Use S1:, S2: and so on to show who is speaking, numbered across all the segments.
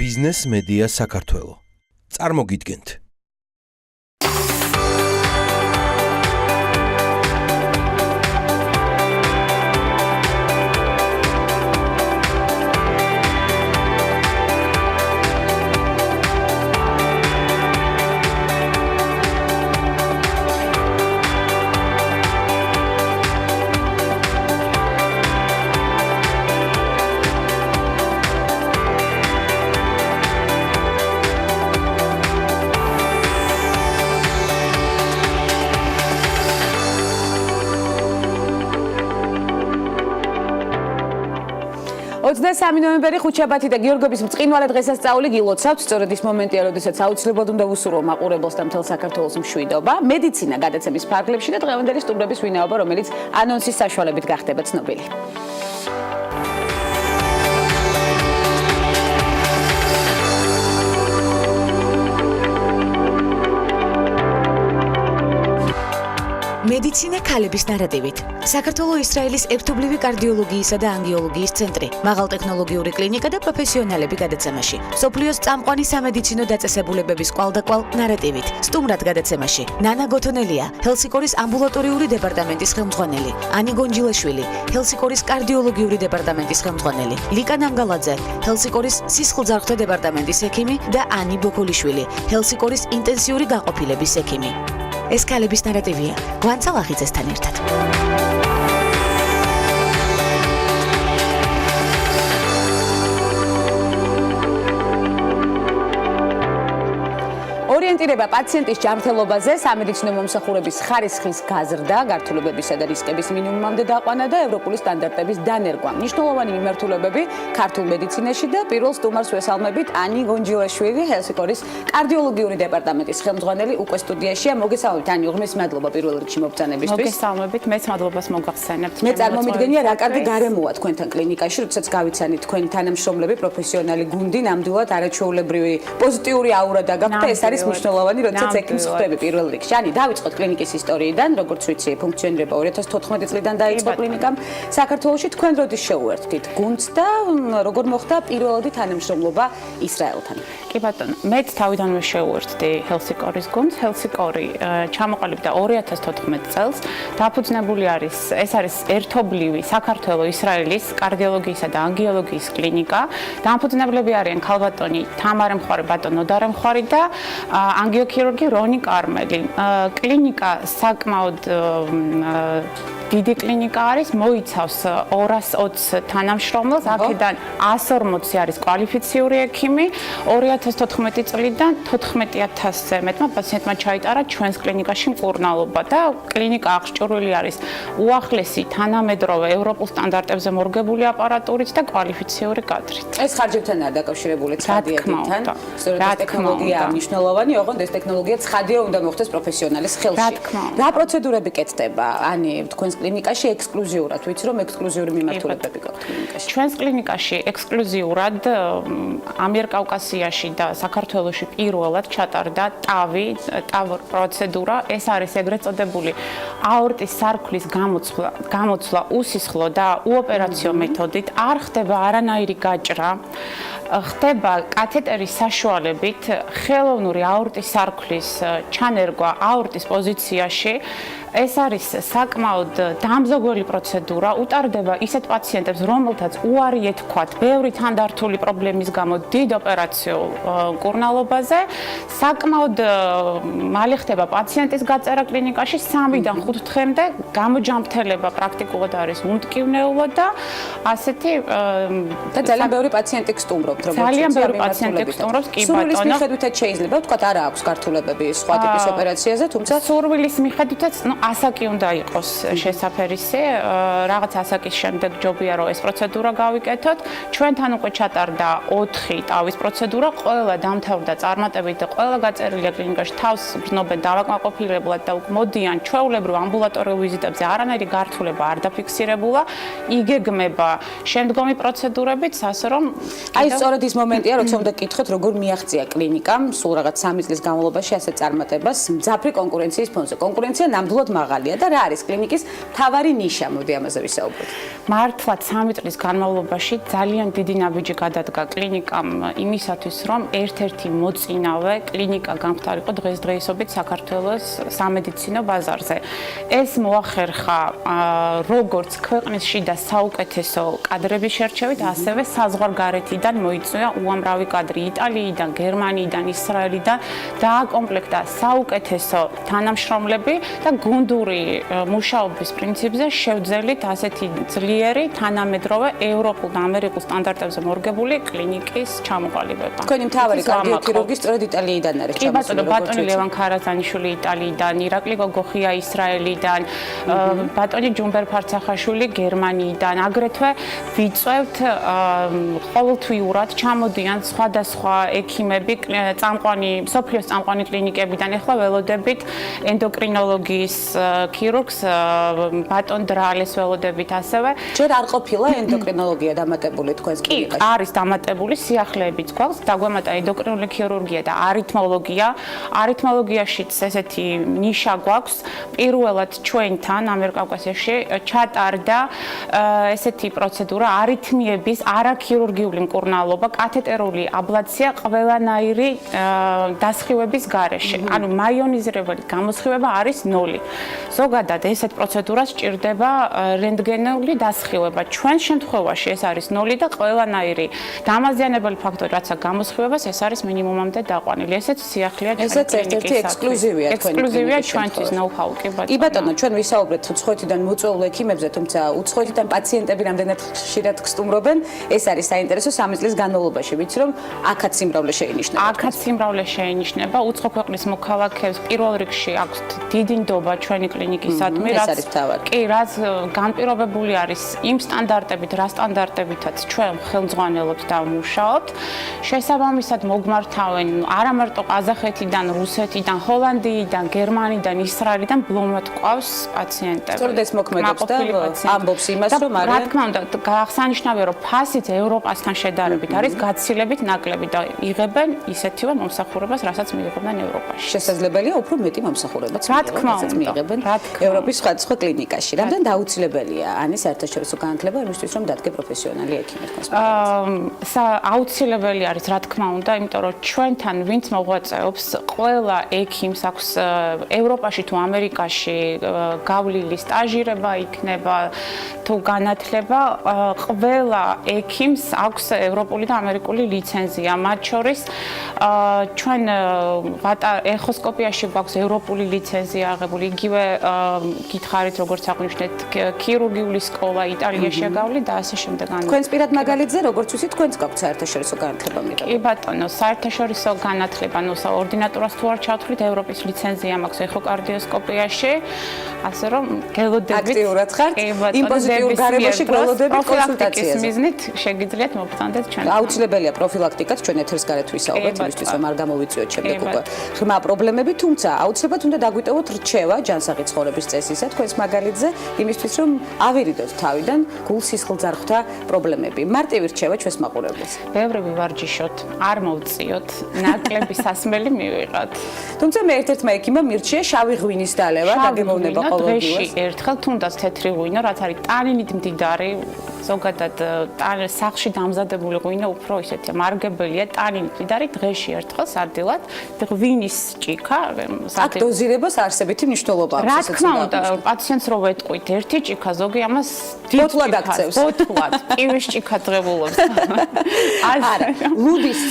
S1: ბიზნეს მედია საქართველო. წარმოგიდგენთ.
S2: ნოემბერი ხუთშაბათი და გიორგობის მწყინვალე დღესასწაული გილოცავთ. სწორედ ის მომენტია, როდესაც აუცილებლად უნდა ვუსურვო მაყურებელს და მთელ საქართველოს მშვიდობა. მედიცინა გადაცემის ფარგლებში და დღევანდელი სტუმრების ვინაობა, რომელიც ანონსის საშუალებით გახდება ცნობილი.
S3: მედიცინა ქალების ნარატივით. საქართველო-ისრაელის ერთობლივი კარდიოლოგიისა და ანგიოლოგიის ცენტრი, მაღალტექნოლოგიური კლინიკა და პროფესიონალები გადაცემაში. მსოფლიოს წამყვანი სამედიცინო დაწესებულებების კვალდაკვალ ნარატივით. სტუმრად გადაცემაში ნანა გოთონელია, ჰელსინკორის ამბულატორიული დეპარტამენტის ხელმძღვანელი, ანი გონჯილაშვილი, ჰელსინკორის კარდიოლოგიური დეპარტამენტის ხელმძღვანელი, ლიკა ნამგალაძე, ჰელსინკორის სისხლძარღვთა დეპარტამენტის ექიმი და ანი ბოკოლიშვილი, ჰელსინკორის ინტენსიური გაყოფილების ექიმი. ეს ქალების ნარატივია. გვანცა ლახიძესთან ერთად.
S2: ორიენტირება პაციენტის ჯანმრთელობაზე, სამედიცინო მომსახურების ხარისხის გაზრდა, გართულებებისა და რისკების მინიმუმამდე დაყვანა და ევროპული სტანდარტების დანერგვა. მნიშვნელოვანი მიმართულებები ქართულ მედიცინაში და პირველ სტუმარს ვესალმებით ანი გონჯილაშვილი, ჰელსინკორის კარდიოლოგიური დეპარტამენტის ხელმძღვანელი უკვე სტუდიაშია. მოგესალმებით ანი, ღმერთს მადლობა პირველ რიგში მოგბრძანებისთვის.
S4: მოგესალმებით, მეც მადლობას მოგახსენებთ.
S2: მე წარმომიდგენია რა კარგი გარემოა თქვენთან კლინიკაში, როდესაც გავიცანით თქვენი თანამშრომლები, პროფესიონალი გუნდი, ნამდვილად არაჩვეულებრივი პოზიტიური აურა დაგაქვთ და ეს არის მნიშვნელოვანი, როდესაც ექიმს ხვდები პირველ რიგში. ანი, დავიწყოთ კლინიკის ისტორიიდან, როგორც ვიცი, ფუნქციონირება 2014 წლიდან დაიწყო კლინიკამ საქართველოში. თქვენ როდის შეუერთდით გუნდს და როგორ მოხდა პირველადი თანამშრომლობა ისრაელთან?
S4: კი ბატონო, მეც თავიდანვე შეუერთდი ჰელსინკორის გუნდს. ჰელსინკორი ჩამოყალიბდა 2014 წელს. დაფუძნებული არის, ეს არის ერთობლივი საქართველო-ისრაელის კარდიოლოგიისა და ანგიოლოგიის კლინიკა. დამფუძნებლები არიან ქალბატონი თამარე მხარი, ბატონო ნოდარე მხარი და ანგიოქირურგი რონი კარმელი. კლინიკა საკმაოდ დიდი კლინიკა არის, მოიცავს 220 თანამშრომელს, აქედან 140 არის კვალიფიციური ექიმი. 2014 წლიდან 14000-ზე მეტმა პაციენტმა ჩაიტარა ჩვენს კლინიკაში მკურნალობა და კლინიკა აღჭურვილი არის უახლესი თანამედროვე ევროპულ სტანდარტებზე მორგებული აპარატურით და კვალიფიციური კადრით.
S2: ეს ხარჯებთან არ დაკავშირებული ცხადიებთან. სწორედ ეს ტექნოლოგია მნიშვნელოვანი, ოღონდ ეს ტექნოლოგია ცხადია უნდა მოხდეს პროფესიონალის ხელში. რა პროცედურები კეთდება? ანი, თქვენს კლინიკაში ექსკლუზიურად, ვიცი რომ ექსკლუზიური მიმართულებები გაქვთ კლინიკაში.
S4: ჩვენს კლინიკაში ექსკლუზიურად ამიერკავკასიაში და საქართველოში პირველად ჩატარდა ტავ პროცედურა. ეს არის ეგრეთ წოდებული აორტის სარქლის გამოცვლა უსისხლო და უოპერაციო მეთოდით. არ ხდება არანაირი გაჭრა. ხდება კათეტერის საშუალებით ხელოვნური აორტის სარქლის ჩანერგვა აორტის პოზიციაში. ეს არის საკმაოდ დამზოგველი პროცედურა, utardeba ისეთ პაციენტებს, რომელთაც უარი ეთქვათ ბევრი თანდართული პრობლემის გამო დიდ ოპერაციულ მკურნალობაზე. საკმაოდ მალე ხდება პაციენტის გაწერა კლინიკაში 3-დან 5 დღემდე. გამოჯამრთელება პრაქტიკულად არის უმტკივნეულო და ასეთი
S2: და ძალიან ბევრი პაციენტი გსტუმრობთ, როგორც
S4: ძალიან ბევრი პაციენტი გსტუმრობს, კი ბატონო.
S2: სურვილის მიხედვითაც შეიძლება ვთქვათ, არა აქვს გართულებები სხვა ტიპის ოპერაციაზე, თუმცა
S4: სურვილის მიხედვითაც ასაკი უნდა იყოს შესაფერისი, რაღაც ასაკის შემდეგ ჯობია რომ ეს პროცედურა გავიკეთოთ. ჩვენთან უკვე ჩატარდა 4 ტავის პროცედურა, ყველა დამთავრდა წარმატებით და ყველა გაწერილია კლინიკაში თავს გრძნობენ დავაკმაყოფილებლად და მოდიან ჩვეულებრივ ამბულატორიულ ვიზიტებზე, არანაირი გართულება არ დაფიქსირებულა, იგეგმება შემდგომი პროცედურებიც, ასე რომ
S2: აი სწორედ ის მომენტია, როცა უნდა გკითხოთ, როგორ მიაღწია კლინიკამ სულ რაღაც 3 წლის განმავლობაში ასე წარმატებას მძაფრი კონკურენციის ფონზე. კონკურენცია ნამდვილად უსაფრთხოდ მაღალია და რა არის კლინიკის მთავარი ნიშა? მოდი ამაზე ვისაუბროთ.
S4: მართლაც 3 წლის განმავლობაში ძალიან დიდი ნაბიჯი გადადგა კლინიკამ იმისათვის, რომ ერთ-ერთი მოწინავე კლინიკა გამხდარიყო დღესდღეობით საქართველოს სამედიცინო ბაზარზე. ეს მოახერხა როგორც ქვეყნის შიდა საუკეთესო კადრების შერჩევით, ასევე საზღვარგარეთიდან მოიწვია უამრავი კადრი იტალიიდან, გერმანიიდან, ისრაელიდან, დააკომპლექტა საუკეთესო თანამშრომლები და გუნდური მუშაობის პრინციპზე შევძელით ასეთი ძლიერი თანამედროვე ევროპულ და ამერიკულ სტანდარტებზე მორგებული კლინიკის ჩამოყალიბება.
S2: თქვენი მთავარი კარდიოქირურგი სწორედ იტალიიდან არის
S4: ჩამოსული. ბატონი ლევან ქარაზანიშვილი იტალიიდან, ირაკლი გოგოხია ისრაელიდან, ბატონი ჯუმბერ ფარცახაშვილი გერმანიიდან. აგრეთვე ვიწევთ ყოველთვიურად ჩამოდიან სხვადასხვა ექიმები მსოფლიოს წამყვანი კლინიკებიდან. ეხლა ველოდებით ენდოკრინოლოგიის ქირურგს ბატონ დრალეს ველოდებით ასევე.
S2: ჯერ არ ყოფილა ენდოკრინოლოგია დამატებული თქვენს კლინიკაში?
S4: არის დამატებული, სიახლეებიც გვაქვს, დაგვემატა ენდოკრინული ქირურგია და არითმოლოგია. არითმოლოგიაშიც ესეთი ნიშა გვაქვს. პირველად ჩვენთან ამიერკავკასიაში ჩატარდა ესეთი პროცედურა არითმიების არაქირურგიული მკურნალობა, კათეტერული აბლაცია ყველანაირი დასხივების გარეშე. ანუ მაიონიზირებელი გამოსხივება არის 0. ზოგადად ესეთ პროცედურას სჭირდება რენტგენული დასხივება. ჩვენ შემთხვევაში ეს არის 0 და ყველანაირი დამაზიანებელი ფაქტორი, რაც აქვს გამოსხივებას, ეს არის მინიმუმამდე დაყვანილი. ესეც სიახლეა ჩვენი
S2: ესეც ერთ-ერთი ექსკლუზივია თქვენი
S4: ექსკლუზივია ჩვენთვის know-how კი ბატონო.
S2: კი ბატონო, ჩვენ ვისაუბრეთ უცხოეთიდან მოწვეულ ექიმებზე, თუმცა უცხოეთიდან პაციენტები რამდენად ხშირად გსტუმრობენ, ეს არის საინტერესო 3 წლის განმავლობაში. ვიცი რომ აქაც სიმრავლე შეინიშნება.
S4: აქაც სიმრავლე შეინიშნება. უცხო ქვეყნის მოქალაქეებს პირველ რიგში აქვს დიდი ნდობა ჩვენი კლინიკისადმი, რაც განპირობებული არის იმ სტანდარტებით, რა სტანდარტებითაც ჩვენ ხელმძღვანელობთ და ვმუშაობთ. შესაბამისად მოგმართავენ არა მარტო ყაზახეთიდან, რუსეთიდან, ჰოლანდიიდან, გერმანიიდან, ისრაელიდან ბლომად ყავს პაციენტები.
S2: სწორედ ეს მოქმედებს და ამბობს იმას, რომ
S4: რა თქმა უნდა, აღსანიშნავია, რომ ფასიც ევროპასთან შედარებით არის გაცილებით ნაკლები და იღებენ ისეთივე მომსახურებას, რასაც მიიღებენ ევროპაში.
S2: შესაძლებელია უფრო მეტი მომსახურებაც მიიღებენ ევროპის სხვადასხვა კლინიკაში. რამდენ დაუცილებელია ანის საერთაშორისო განათლება იმისთვის, რომ დადგე პროფესიონალი ექიმი თქვენს მოგწეობს?
S4: აუცილებელი არის, რა თქმა უნდა, იმიტომ რომ ჩვენთან ვინც მოღვაწეობს, ყველა ექიმს აქვს ევროპაში თუ ამერიკაში გავლილი სტაჟირება იქნება თუ განათლება, ყველა ექიმს აქვს ევროპული და ამერიკული ლიცენზია. მათ შორის ჩვენ ეხოსკოპიაში გვაქვს ევროპული ლიცენზია აღებული, იგივე გითხარით როგორც აღვნიშნეთ ქირურგიული სკოლა იტალიაში გავლი და ასე შემდეგ.
S2: თქვენს პირად მაგალითზე როგორც ვიცით, თქვენს გაქვთ საერთაშორისო განათლება მიღებული?
S4: კი ბატონო, საერთაშორისო განათლება, ორდინატურას თუ არ ჩავთვლით, ევროპის ლიცენზია მაქვს ეხოკარდიოსკოპიაში, ასე რომ გელოდებით
S2: აქტიურად ხართ იმ პოზიტიურ გარემოში გველოდებით კონსულტაციაზე.
S4: მიზნით შეგიძლიათ მოგწანდეთ ჩვენ.
S2: აუცილებელია პროფილაქტიკაც ჩვენ ეთერს გარეთ ვისაუბრეთ, იმისთვის რომ არ გამოვიწვიოთ შემდეგ უკვე ღრმა პრობლემები, თუმცა აუცილებლად უნდა დაგვიტოვოთ რჩევა ჯანსაღი ცხოვრების წესისა თქვენს მაგალითზე, იმისთვის რომ ავირიდოთ თავიდან გულ-სისხლძარღვთა პრობლემები. მარტივი რჩევა ჩვენს მაყურებელს.
S4: ბევრი ვივარჯიშოთ, არ მოვწიოთ, ნაკლები სასმელი მივიღოთ.
S2: თუმცა მე ერთ-ერთმა ექიმმა მირჩია შავი ღვინის დალევა, დაგემოვნება ყოველდღიურად.
S4: დღეში ერთხელ თუნდაც თეთრი ღვინო, რაც არის ტანინით მდიდარი, ზოგადად სახლში დამზადებული ღვინო უფრო ისეთი მარგებელია, ტანინით მდიდარი, დღეში ერთხელ სარდილად ღვინის ჭიქა,
S2: აქ დოზირებას არსებითი მნიშვნელობა აქვს.
S4: რა თქმა უნდა, პაციენტს რო ვეტყვით, ერთი ჭიქა, ზოგი ამას
S2: ბოთლად აქცევს.
S4: ბოთლად, კივის ჭიქა დღებულობს.
S2: არა, ლუდის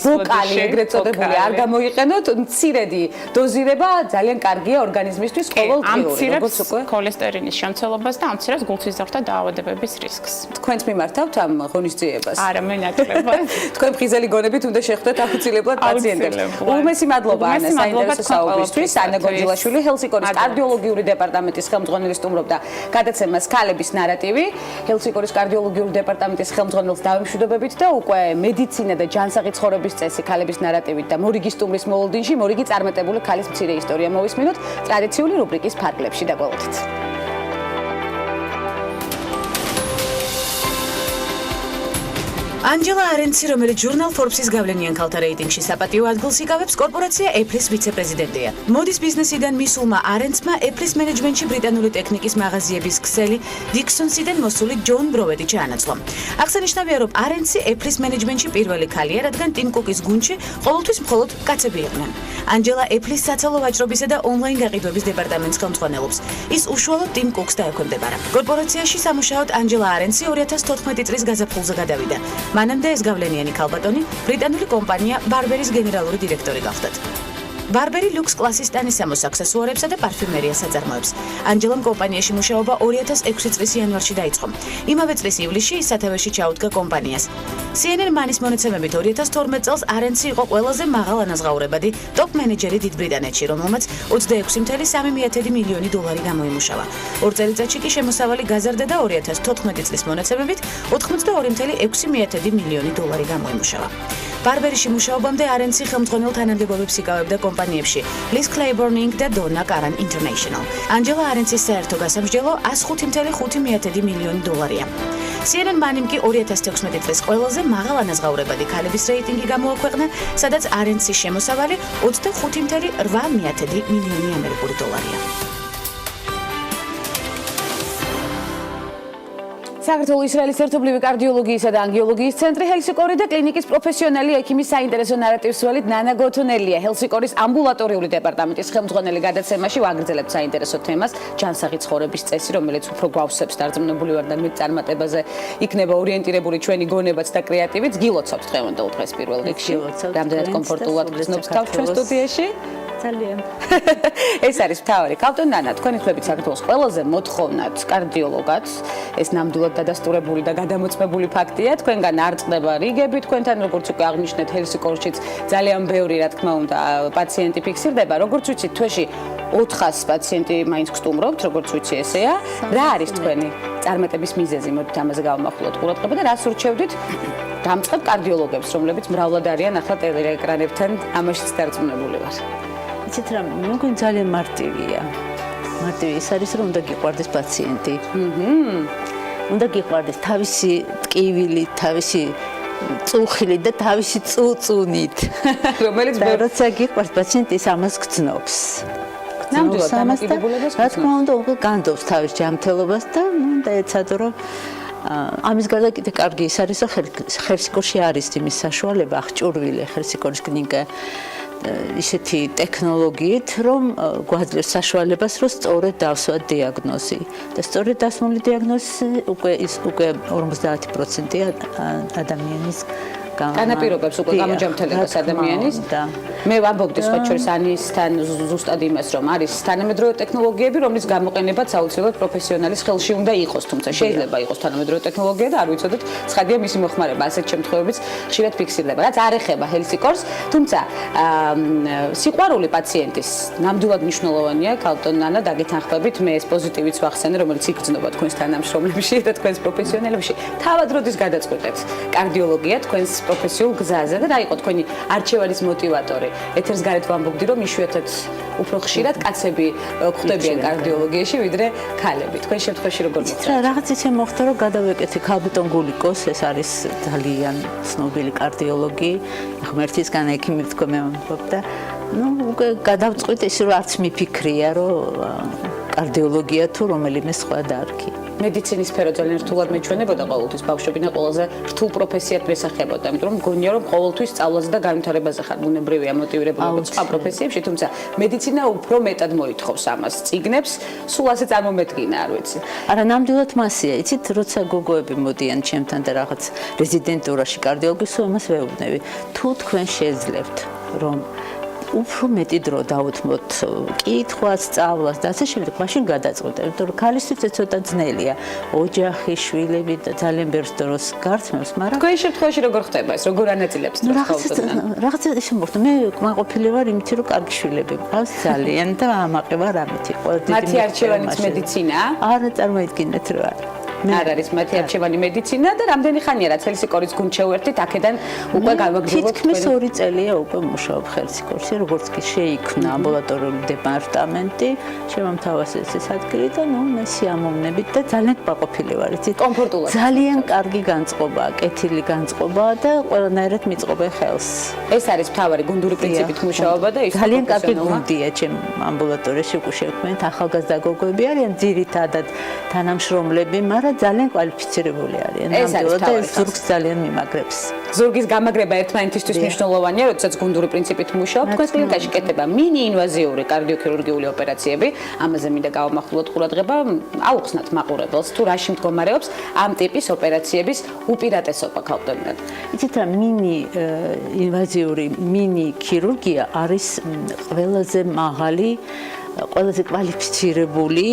S2: ბოკალი ეგრეთ წოდებული არ გამოიყენოთ, მცირედი დოზირება ძალიან კარგია ორგანიზმისთვის ყოველდღიური, როგორც უკვე
S4: ქოლესტერინის შემცველობას და ამცირებს გულსიზრდათა დაავადებების რისკს.
S2: თქვენც მიმართავთ ამ ღონისძიებას?
S4: არა, მე ნაკლებად.
S2: თქვენ ფხიზელი გონებით უნდა შეხვდეთ აუცილებლად პაციენტებს. ულმესი მადლობა ანა საინტერესო საუბრისთვის. ანა გონჯილაშვილი ჰელსინკის კარდიოლოგიური დეპარტამენტის ხელმძღვანელი სტუმრობდა გადაცემას ქალების ნარატივი. ჰელსინკის კარდიოლოგიური დეპარტამენტის ხელმძღვანელს დავიმშვიდობებით და უკვე მედიცინა და ჯანსაღი ცხოვრების წესი ქალების ნარატივით და მორიგი სტუმრის მოლოდინში მორიგი წარმატებული ქალის მცირე ისტორია მოვისმინოთ ტრადიციული რუბრიკის ფარგლებში დაგვალოთით.
S3: ანჯელა არენცი, რომელიც ჟურნალ Forbes-ის გავლენიან ქალთა რეიტინგში საპატიო ადგილს იკავებს, კორპორაცია Apple-ის ვიცე-პრეზიდენტია. მოდის ბიზნესიდან მისულმა არენცმა Apple-ის მენეჯმენტში ბრიტანული ტექნიკის მაღაზიების ქსელი Dixon-სიდან მოსული ჯონ ბროვედი ჩაანაცვლა. აღსანიშნავია, რომ არენცი Apple-ის მენეჯმენტში პირველი ქალია, რადგან ტიმ კუკის გუნდში ყოველთვის მხოლოდ კაცები იყვნენ. ანჯელა Apple-ის საცალო ვაჭრობისა და ონლაინ გაყიდვების დეპარტამენტს ხელმძღვანელობს. ის უშუალოდ ტიმ კუკს დაექვემდებარა. კორპორაციაში სამუშაოდ ანჯელა არენცი 2014 წლის გაზაფხულზე გადავიდა. მანამდე ეს გავლენიანი ქალბატონი ბრიტანული კომპანია ბარბერის გენერალური დირექტორი გახდათ. ბარბერი ლუქს კლასის ტანისამოს აქსესუარებსა და პარფიუმერიას აწარმოებს. ანჯელამ კომპანიაში მუშაობა 2006 წლის იანვარში დაიწყო. იმავე წლის ივლისში ის სათავეში ჩაუდგა კომპანიას. CNN მანის მონაცემებით 2012 წელს არენცი იყო ყველაზე მაღალ ანაზღაურებადი ტოპ მენეჯერი დიდ ბრიტანეთში, რომელმაც 26.3 მილიონი დოლარი გამოიმუშავა. 2 წელიწადში კი შემოსავალი გაზარდა და 2014 წლის მონაცემებით 82.6 მილიონი დოლარი გამოიმუშავა. ბარბერიში მუშაობამდე არენცი ხელმძღვანელ თანამდებობებს იკავებდა კომპანიებში Liz Claiborne Inc. და Donna Karan International. ანჯელა არენცის საერთო გასამსჯელო 105.5 მილიონი დოლარია. CNN მანიმ კი 2016 წლის ყველაზე მაღალ ანაზღაურებადი ქალების რეიტინგი გამოაქვეყნა, სადაც არენცის შემოსავალი 25.8 მილიონი ამერიკული დოლარია.
S2: საქართველოს ისრაელის ერთობლივი კარდიოლოგიისა და ანგიოლოგიის ცენტრი ჰელსინკორი და კლინიკის პროფესიონალი ექიმის საინტერესო ნარატივს ველით ნანა გოთუნელია. ჰელსინკორის ამბულატორიული დეპარტამენტის ხელმძღვანელი გადაცემაში ვაგრძელებთ საინტერესო თემას, ჯანსაღი ცხოვრების წესი, რომელიც უფრო გვავსებს დარწმუნებული ვარ და მე წარმატებაზე იქნება ორიენტირებული ჩვენი გონებაც და კრეატივიც. გილოცავთ დღევანდელ დღეს პირველ რიგში. რამდენად კომფორტულად გრძნობს თავს ჩვენ სტუდიაში?
S5: ძალიან.
S2: ეს არის მთავარი. ქალბატონ ნანა, თქვენი ხმებით საქართველოს ყველაზე მოთხოვნად კარდიოლოგად, ეს ნამდვილად დადასტურებული და გადამოწმებული ფაქტია. თქვენგან არ წდება რიგები, თქვენთან როგორც უკვე აღნიშნეთ, ჰელსინკორშიც ძალიან ბევრი, რა თქმა უნდა, პაციენტი ფიქსირდება. როგორც ვიცით, თვეში 400 პაციენტი მაინც გსტუმრობთ, როგორც ვიცი ესეა. რა არის თქვენი წარმატების მიზეზი? მოდით ამაზე გავამახვილოთ ყურადღება და რას ურჩევდით დამწყებ კარდიოლოგებს, რომლებიც მრავლად არიან ახლა ტელეეკრანებთან, ამაშიც დარწმუნებული ვარ.
S5: იცით რა, მეგონი ძალიან მარტივია. მარტივი ის არის, რომ უნდა გიყვარდეს პაციენტი. უნდა გიყვარდეს თავისი ტკივილი, თავისი წუხილი და თავისი წუწუნით.
S2: რომელიც
S5: როცა გიყვარს პაციენტი, ის ამას გძნობს.
S2: ნამდვილად დამოკიდებულებას
S5: რა თქმა უნდა, უკვე განდობს თავის ჯანმრთელობას და უნდა ეცადო, რომ ამის გარდა კიდე კარგი ის არის, რომ ჰელსინკორში არის იმის საშუალება, აღჭურვილი ჰელსინკორის კლინიკა ისეთი ტექნოლოგიით, რომ გვაძლევს საშუალებას, რომ სწორედ დავსვათ დიაგნოზი. და სწორედ დასმული დიაგნოზი უკვე 50% ადამიანის
S2: განაპირობებს უკვე გამოჯამრთელებას ადამიანის. მე ვამბობდი სხვა შორის ანისთან ზუსტად იმას, რომ არის თანამედროვე ტექნოლოგიები, რომლის გამოყენებაც აუცილებლად პროფესიონალის ხელში უნდა იყოს, თუმცა შეიძლება იყოს თანამედროვე ტექნოლოგია და არ ვიცოდეთ, ცხადია მისი მოხმარება, ასეთ შემთხვევებიც ხშირად ფიქსირდება. რაც არ ეხება ჰელსინკორს, თუმცა სიყვარული პაციენტის ნამდვილად მნიშვნელოვანია. ქალბატონ ნანა, დაგეთანხმებით, მე ეს პოზიტივიც ვახსენე, რომელიც იგრძნობა თქვენს თანამშრომლებში და თქვენს პროფესიონალებში. თავად როდის გადაწყვეტეთ კარდიოლოგია თქვენს პროფესიულ გზაზე და რა იყო თქვენი არჩევანის მოტივატორი? ეთერს გარეთ ვამბობდი, რომ იშვიათად უფრო ხშირად კაცები გვხვდებიან კარდიოლოგიაში, ვიდრე ქალები. თქვენ შემთხვევაში როგორ მოხდა?
S5: რაღაც ისე მოხდა, რომ გადავეკეთე ქალბატონ გულიკოს, ეს არის ძალიან ცნობილი კარდიოლოგი, ღმერთისგან ექიმი თქვენ მე ვამბობ და უკვე გადავწყვიტე ის, რომ არც მიფიქრია, რომ კარდიოლოგია თუ რომელიმე სხვა დარგი.
S2: მედიცინის სფერო ძალიან რთულად მეჩვენებოდა ყოველთვის, ბავშვობიდან ყველაზე რთულ პროფესიად მესახებოდა, იმიტომ რომ მგონია, რომ ყოველთვის სწავლაზე და განვითარებაზე ხარ ბუნებრივია მოტივირებული როგორც სხვა პროფესიებში, თუმცა მედიცინა უფრო მეტად მოითხოვს ამას, წიგნებს, სულ ასე წარმომედგინა, არ ვიცი.
S5: არა, ნამდვილად მასია. იცით, როცა გოგოები მოდიან ჩემთან და რაღაც რეზიდენტურაში კარდიოლოგის ამას ვეუბნები. თუ თქვენ შეძლებთ, რომ უფრო მეტი დრო დავუთმოთ კითხვას, სწავლას და ასე შემდეგ, მაშინ გადაწყვეტეთ, იმიტომ რომ ქალისთვის ეს ცოტა ძნელია. ოჯახი, შვილები და ძალიან ბევრ დროს გართმევს, მაგრამ
S2: თქვენ შემთხვევაში როგორ ხდება ეს? როგორ ანაწილებთ დროს ხალხთან?
S5: რაღაცა ისე მოხდა. მე კმაყოფილი ვარ იმით, რომ კარგი შვილები მყავს ძალიან და ამაყი ვარ ამით.
S2: მათი არჩევანიც მედიცინაა?
S5: არა, წარმოიდგინეთ რა.
S2: არ არის მათი არჩევანი მედიცინა და რამდენი ხანია რაც ჰელსინკორის გუნდს შევერთით, აქედან უკვე გავაგრძელებთ.
S5: თითქმის 2 წელია უკვე მუშაობ ჰელსინკორში, როგორც კი შეიქმნა ამბულატორიული დეპარტამენტი, შემამთავაზეს ეს ადგილი და მე სიამოვნებით და ძალიან კმაყოფილი ვარ, იცით?
S2: კომფორტულად.
S5: ძალიან კარგი განწყობაა, კეთილი განწყობაა და ყველანაირად მიწყობენ ხელს.
S2: ეს არის მთავარი გუნდური პრინციპით მუშაობა და ის
S5: ძალიან კარგი გუნდია ჩემ ამბულატორიაში უკვე შევქმნით, ახალგაზრდა გოგოები არიან ძირითადად თანამშრომლები, მაგრამ ძალიან კვალიფიცირებული არიან. ნამდვილად და ზურგს ძალიან მიმაგრებს.
S2: ზურგის გამაგრება ერთმანეთისთვის მნიშვნელოვანია, როდესაც გუნდური პრინციპით მუშაობ. თქვენს კლინიკაში კეთდება მინი-ინვაზიური კარდიოქირურგიული ოპერაციები. ამაზე მინდა გავამახვილოთ ყურადღება, აუხსნათ მაყურებელს თუ რაში მდგომარეობს ამ ტიპის ოპერაციების უპირატესობა ქალბატონებთან.
S5: იცით რა, მინი-ინვაზიური მინი-ქირურგია არის ყველაზე მაღალი, ყველაზე კვალიფიცირებული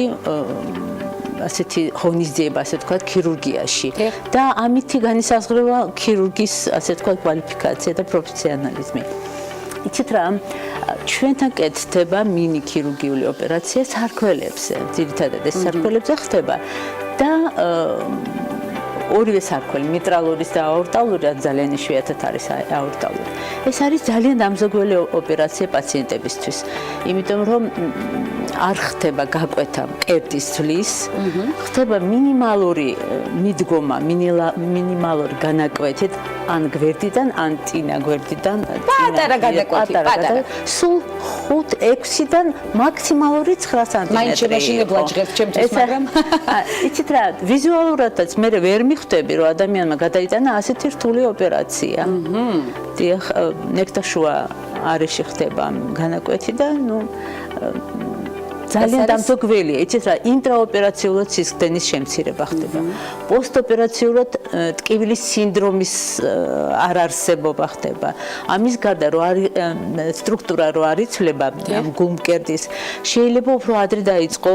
S5: ასეთი ღონისძიება, ასე ვთქვათ, ქირურგიაში. და ამითი განისაზღვრება ქირურგის, ასე ვთქვათ, კვალიფიკაცია და პროფესიონალიზმი. იცით რა, ჩვენთან კეთდება მინი-ქირურგიული ოპერაცია სარქველებზე, ძირითადად ეს სარქველებზე ხდება და ორივე სარქველი, მიტრალურის და აორტალური, ძალიან იშვიათად არის აორტალური. ეს არის ძალიან დამზოგველი ოპერაცია პაციენტებისთვის, იმიტომ რომ არ ხდება გაკვეთა მკერდის ძვლის, ხდება მინიმალური მიდგომა, მინიმალური განაკვეთით ან გვერდიდან, ან წინა გვერდიდან,
S2: პატარა განაკვეთი, პატარა.
S5: სულ 5-6-დან მაქსიმალური 9 სანტიმეტრი.
S2: მაინც შემაშინებლად ჟღერთ ჩემთვის, მაგრამ
S5: იცით რა, ვიზუალურადაც მე ვერ მიხვდები, რომ ადამიანმა გადაიტანა ასეთი რთული ოპერაცია. დიახ, ნექტაშუა არეში ხდება განაკვეთი და ძალიან დამზოგველია. იცით რა, ინტრაოპერაციულად სისხლდენის შემცირება ხდება. პოსტოპერაციულად ტკივილის სინდრომის არარსებობა ხდება. ამის გარდა რო არის სტრუქტურა რო არ იცვლება გულმკერდის, შეიძლება უფრო ადრე დაიწყო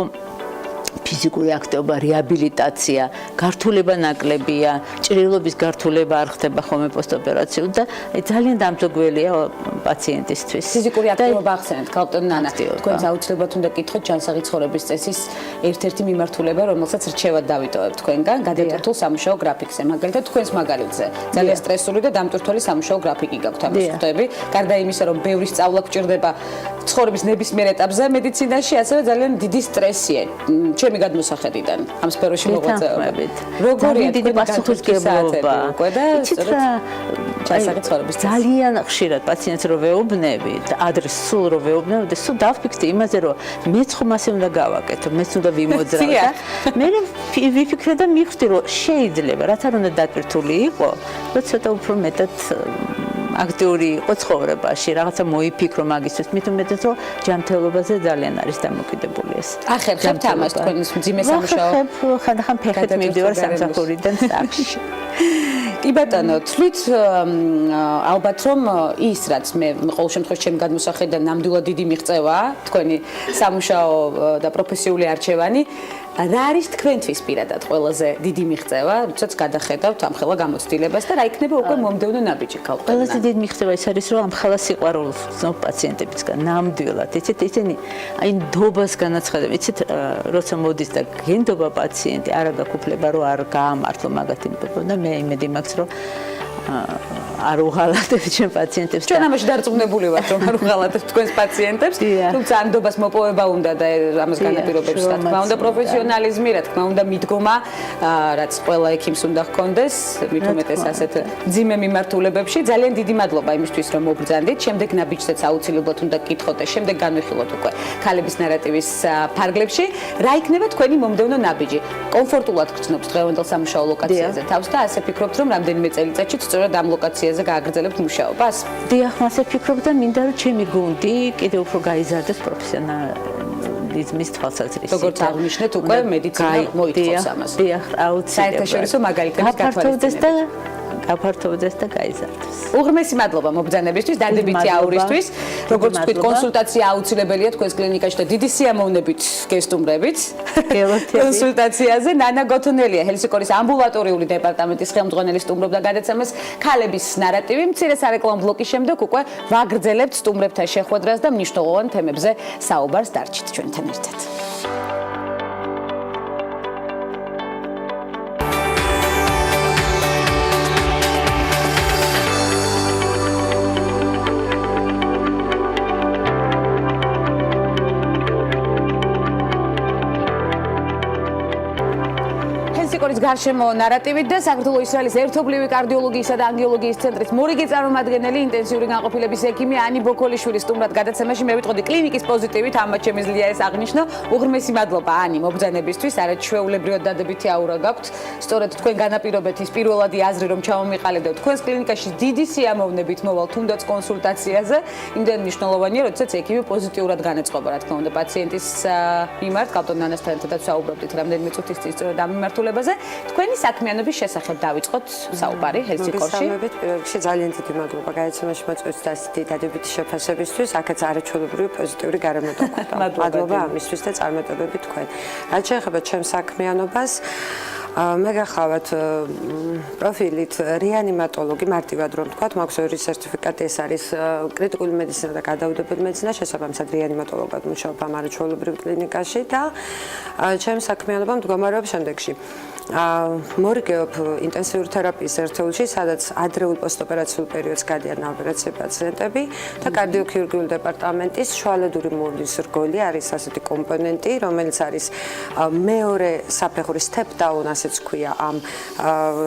S5: ფიზიკური აქტივობა, რეაბილიტაცია, გართულება ნაკლებია, ჭრილობის გართულება არ ხდება ხოლმე პოსტოპერაციულად და ძალიან დამზოგველია პაციენტისთვის.
S2: ფიზიკური აქტივობა ახსენეთ, ქალბატონ ნანა, თქვენს აუცილებლად უნდა გითხოთ ჯანსაღი ცხოვრების წესის ერთ-ერთი მიმართულება, რომელსაც რჩევად დავიტოვებ თქვენგან, გადატვირთულ სამუშაო გრაფიკზე. მაგალითად, თქვენს მაგალითზე ძალიან სტრესული და დამტვირთული სამუშაო გრაფიკი გაქვთ, ამას ხვდები. გარდა იმისა, რომ ბევრი სწავლა გჭირდება ცხოვრების ნებისმიერ ეტაპზე მედიცინაში, ასევე ძალიან დიდი სტრესია. ჩემი გადმოსახედიდან ამ სფეროში მოღვაწეობით. როგორია
S5: დიდი პასუხისმგებლობა
S2: უკვე და ჯანსაღი ცხოვრების
S5: ძალიან ხშირად პაციენტს რო ვეუბნებით, ადრე სულ რო ვეუბნებით, სულ დავფიქრდი იმაზე, რომ მეც ხომ ასე უნდა გავაკეთო, მეც უნდა ვიმოძრავო და მე ვიფიქრე და მივხვდი, რომ შეიძლება, რაც არ უნდა დატვირთული იყო, რომ ცოტა უფრო მეტად აქტიური იყო ცხოვრებაში, რაღაცა მოიფიქრო მაგისთვის, მით უმეტეს რომ ჯანმრთელობაზე ძალიან არის დამოკიდებული ეს.
S2: ახერხებთ ამას თქვენს მძიმე სამუშაო?
S5: ხანდახან ფეხით მივდივარ სამსახურიდან სახლში.
S2: კი ბატონო, თვლით ალბათ რომ ის რაც მე ყოველ შემთხვევაში ჩემი გადმოსახედიდან ნამდვილად დიდი მიღწევაა, თქვენი სამუშაო და პროფესიული არჩევანი, რა არის თქვენთვის პირადად ყველაზე დიდი მიღწევა, როდესაც გადახედავთ ამ ხელა გამოცდილებას და რა იქნება უკვე მომდევნო ნაბიჯი ქალბატონო?
S5: ყველაზე დიდი მიღწევა ის არის, რომ ამ ხელა სიყვარულს ვგზნობ პაციენტებისგან, ნამდვილად. იცით, ისინი აი ნდობას განაცხადებენ. იცით, როცა მოდის და გენდობა პაციენტი, არა გაკუფლება, რომ არ გაამართლო მაგათი ნდობა და მე იმედი მაქვს, რომ არ უღალატებ ჩემ პაციენტებს.
S2: ჩვენ ამაში დარწმუნებული ვართ, რომ არ უღალატებ თქვენს პაციენტებს, თუმცა ანდობას მოპოვება უნდა და ამას განაპირობებს, რა თქმა უნდა, პროფესიონალიზმი, რა თქმა უნდა, მიდგომა, რაც ყველა ექიმს უნდა ჰქონდეს, მით უმეტეს ასეთ მძიმე მიმართულებებში. ძალიან დიდი მადლობა იმისთვის, რომ მოგბრძანდით. შემდეგ ნაბიჯსაც აუცილებლად უნდა გკითხოთ და შემდეგ განვიხილოთ უკვე ქალების ნარატივის ფარგლებში. რა იქნება თქვენი მომდევნო ნაბიჯი? კომფორტულად გრძნობთ დღევანდელ სამუშაო ლოკაციაზე თავს და ასე ფიქრობთ, რომ რამდენიმე წელიწადში სწორედ ამ ლოკაციაზე გააგრძელებთ მუშაობას?
S5: დიახ, მასე ვფიქრობ და მინდა რომ ჩემი გუნდი კიდევ უფრო გაიზარდეს პროფესიონალიზმის თვალსაზრისით.
S2: როგორც აღნიშნეთ, უკვე მედიცინა მოითხოვს ამას.
S5: დიახ, აუცილებლად.
S2: საერთაშორისო მაგალითების გათვალისწინებით.
S5: გაფართოვდეს და გაიზარდეს.
S2: უღრმესი მადლობა მობრძანებისთვის, დადებითი აურისთვის. როგორც ვთქვით, კონსულტაცია აუცილებელია თქვენს კლინიკაში და დიდი სიამოვნებით გესტუმრებით. კონსულტაციაზე ნანა გოთონელია, ჰელსინკორის ამბულატორიული დეპარტამენტის ხელმძღვანელი სტუმრობდა გადაცემას ქალების ნარატივი. მცირე სარეკლამო ბლოკის შემდეგ უკვე ვაგრძელებთ სტუმრებთან შეხვედრას და მნიშვნელოვან თემებზე საუბარს დარჩით ჩვენთან ერთად. გარშემო ნარატივით და საქართველოს ისრაელის ერთობლივი კარდიოლოგიისა და ანგიოლოგიის ცენტრის მორიგი წარმომადგენელი ინტენსიური განყოფილების ექიმი ანი ბოქოლიშვილი სტუმრად გადაცემაში მე ვიტყოდი კლინიკის პოზიტივით ამათ შემიძლია ეს აღნიშნო. უღრმესი მადლობა ანი მობრძანებისთვის, არაჩვეულებრივად დადებითი აურა გაქვთ. სწორედ თქვენ განაპირობეთ ის პირველადი აზრი რომ ჩამომიყალიბდეთ თქვენს კლინიკაში დიდი სიამოვნებით მოვალ თუნდაც კონსულტაციაზე. იმდენ მნიშვნელოვანია, როდესაც ექიმი პოზიტიურად განეწყობა რა თქმა უნდა პაციენტის მიმართ. კალტონ ნანასთან ერთად საუბრობდით რამდენიმე წუთის წინ სწორედ ამ მიმართულებაზე. თქვენი საქმიანობის შესახებ დავიწყოთ საუბარი ჰელსინკორში.
S6: პირველ რიგში ძალიან დიდი მადლობა გადაცემაში მოწვევით და ასეთი დადებითი შეფასებისთვის. აქაც არაჩვეულებრივი პოზიტიური გარემო დაგვხვდა. მადლობა ამისთვის და წარმატებები თქვენ. რაც შეეხება ჩემს საქმიანობას, მე გახლავთ პროფილით რეანიმატოლოგი, მარტივად რომ თქვა, მაქვს ორი სერტიფიკატი, ეს არის კრიტიკული მედიცინა და გადაუდებელი მედიცინა, შესაბამისად რეანიმატოლოგად მუშაობ ამ არაჩვეულებრივ კლინიკაში და ჩემს საქმიანობა მდგომარეობს შემდეგში. მორიგეობ ინტენსიური თერაპიის ერთეულში, სადაც ადრეულ პოსტოპერაციულ პერიოდს გადიან ოპერაციები პაციენტები და კარდიოქირურგიული დეპარტამენტის შუალედური მოვლის რგოლი არის ასეთი კომპონენტი, რომელიც არის მეორე საფეხური step down ასეც ქვია ამ